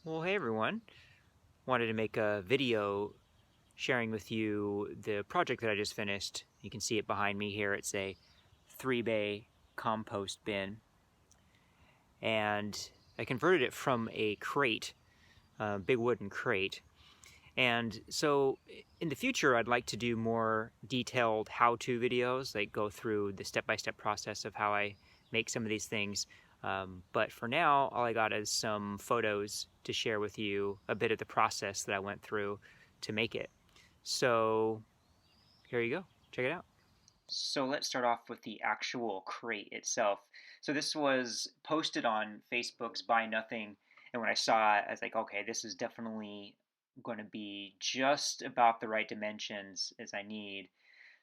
Well, hey everyone. Wanted to make a video sharing with you the project that I just finished. You can see it behind me here. It's a 3-bay compost bin. And I converted it from a crate, a big wooden crate. And so in the future, I'd like to do more detailed how-to videos, like go through the step-by-step process of how I make some of these things. But for now, all I got is some photos to share with you, a bit of the process that I went through to make it. So here you go. Check it out. So let's start off with the actual crate itself. So this was posted on Facebook's Buy Nothing, and when I saw it, I was like, okay, this is definitely going to be just about the right dimensions as I need.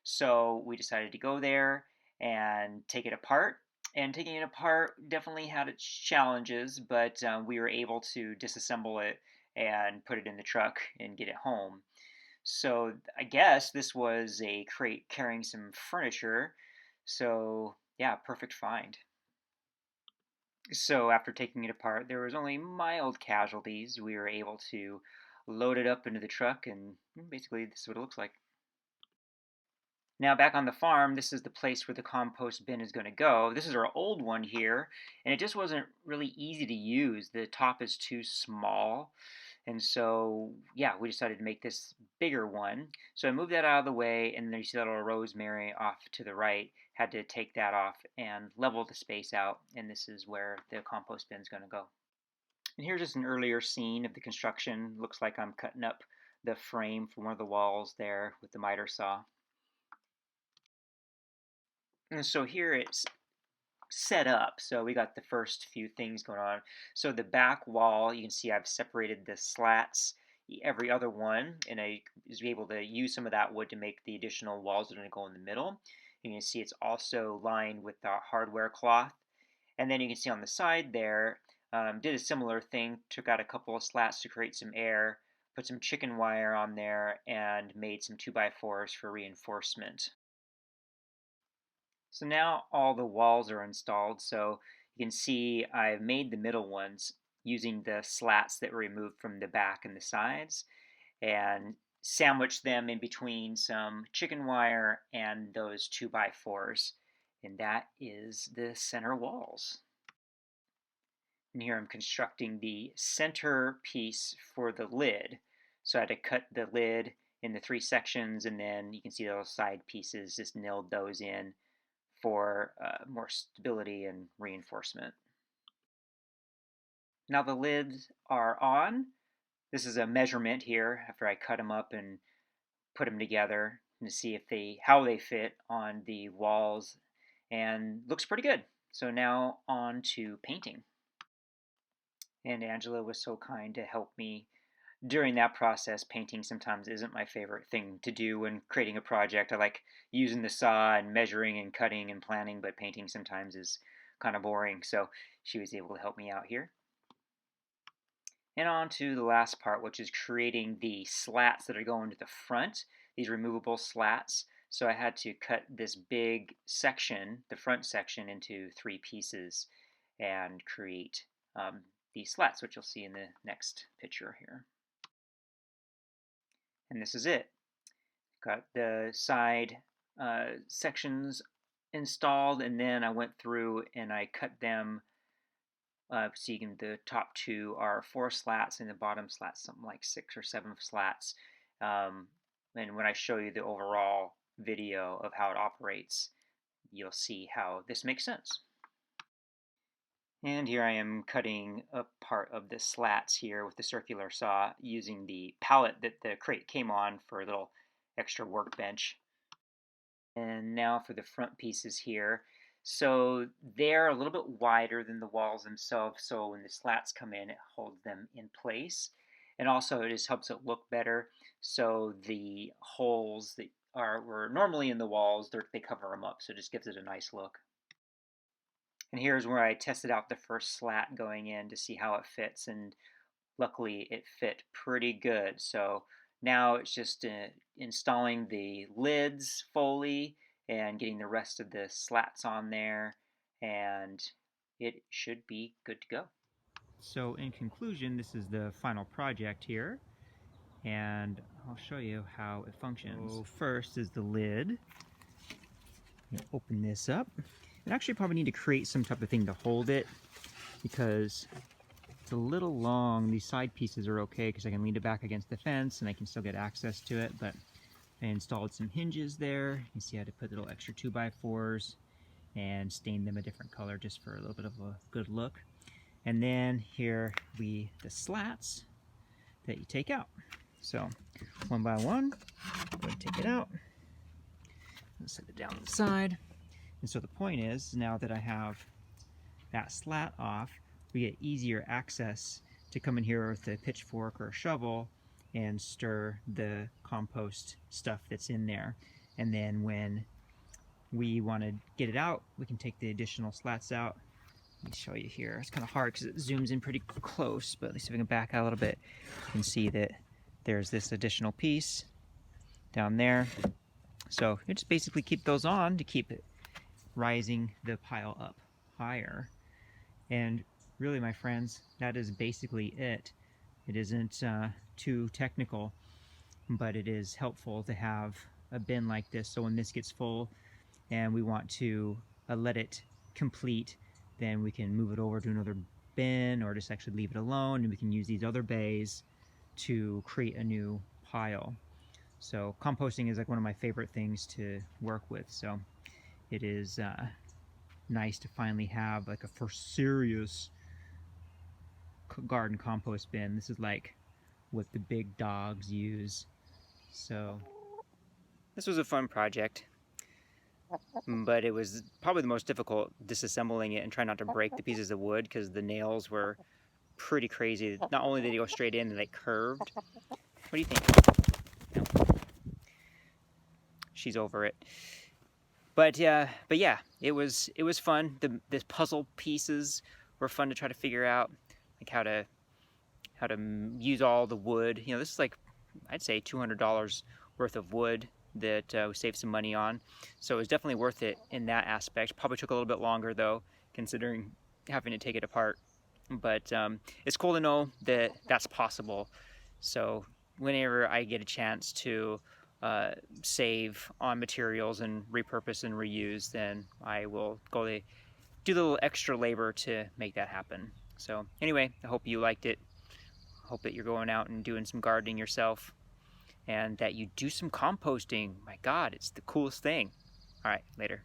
So we decided to go there and take it apart. And taking it apart definitely had its challenges, but we were able to disassemble it and put it in the truck and get it home. So I guess this was a crate carrying some furniture. So yeah, perfect find. So after taking it apart, there was only mild casualties. We were able to load it up into the truck, and basically this is what it looks like. Now back on the farm, this is the place where the compost bin is going to go. This is our old one here, and it just wasn't really easy to use. The top is too small, and so yeah, we decided to make this bigger one. So I moved that out of the way, and then you see that little rosemary off to the right. Had to take that off and level the space out, and this is where the compost bin is going to go. And here's just an earlier scene of the construction. Looks like I'm cutting up the frame for one of the walls there with the miter saw. And so here it's set up. So we got the first few things going on. So the back wall, you can see I've separated the slats every other one, and I was able to use some of that wood to make the additional walls that are going to go in the middle. You can see it's also lined with the hardware cloth. And then you can see on the side there, did a similar thing, took out a couple of slats to create some air, put some chicken wire on there, and made some 2x4s for reinforcement. So now all the walls are installed. So you can see I've made the middle ones using the slats that were removed from the back and the sides and sandwiched them in between some chicken wire and those 2x4s. And that is the center walls. And here I'm constructing the center piece for the lid. So I had to cut the lid in the 3 sections, and then you can see those side pieces, just nailed those in for more stability and reinforcement. Now the lids are on. This is a measurement here after I cut them up and put them together to see if how they fit on the walls, and looks pretty good. So now on to painting. And Angela was so kind to help me during that process. Painting sometimes isn't my favorite thing to do when creating a project. I like using the saw and measuring and cutting and planning, but painting sometimes is kind of boring. So she was able to help me out here. And on to the last part, which is creating the slats that are going to the front, these removable slats. So I had to cut this big section, the front section, into 3 pieces and create these slats, which you'll see in the next picture here. And this is it. Got the side sections installed, and then I went through and I cut them. So you can, the top 2 are 4 slats, and the bottom slats something like 6 or 7 slats. And when I show you the overall video of how it operates, you'll see how this makes sense. And here I am cutting a part of the slats here with the circular saw using the pallet that the crate came on for a little extra workbench. And now for the front pieces here. So they're a little bit wider than the walls themselves, so when the slats come in, it holds them in place. And also it just helps it look better. So the holes that were normally in the walls, they cover them up, so it just gives it a nice look. And here's where I tested out the first slat going in to see how it fits, and luckily it fit pretty good. So now it's just installing the lids fully and getting the rest of the slats on there, and it should be good to go. So in conclusion, this is the final project here, and I'll show you how it functions. So first is the lid. Open this up. And actually probably need to create some type of thing to hold it because it's a little long. These side pieces are okay because I can lean it back against the fence and I can still get access to it, but I installed some hinges there. You see how to put little extra 2x4s and stain them a different color just for a little bit of a good look. And then here the slats that you take out. So one by one, go and take it out. Let's set it down on the side. And so the point is, now that I have that slat off, we get easier access to come in here with a pitchfork or a shovel and stir the compost stuff that's in there. And then when we want to get it out, we can take the additional slats out. Let me show you here. It's kind of hard because it zooms in pretty close, but at least if we can back out a little bit, you can see that there's this additional piece down there. So you just basically keep those on to keep it rising the pile up higher. And really, my friends, that is basically it. It isn't too technical, but it is helpful to have a bin like this. So when this gets full and we want to let it complete, then we can move it over to another bin or just actually leave it alone, and we can use these other bays to create a new pile. So composting is like one of my favorite things to work with. So it is nice to finally have like a first serious garden compost bin. This is like what the big dogs use. So this was a fun project, but it was probably the most difficult disassembling it and trying not to break the pieces of wood because the nails were pretty crazy. Not only did they go straight in, they curved. What do you think? No. She's over it. But yeah, it was fun. The puzzle pieces were fun to try to figure out, like how to use all the wood. You know, this is like, I'd say $200 worth of wood that we saved some money on. So it was definitely worth it in that aspect. Probably took a little bit longer though, considering having to take it apart. But it's cool to know that that's possible. So whenever I get a chance to save on materials and repurpose and reuse, then I will go do the little extra labor to make that happen. So anyway, I hope you liked it. Hope that you're going out and doing some gardening yourself and that you do some composting. My God, it's the coolest thing. All right, later.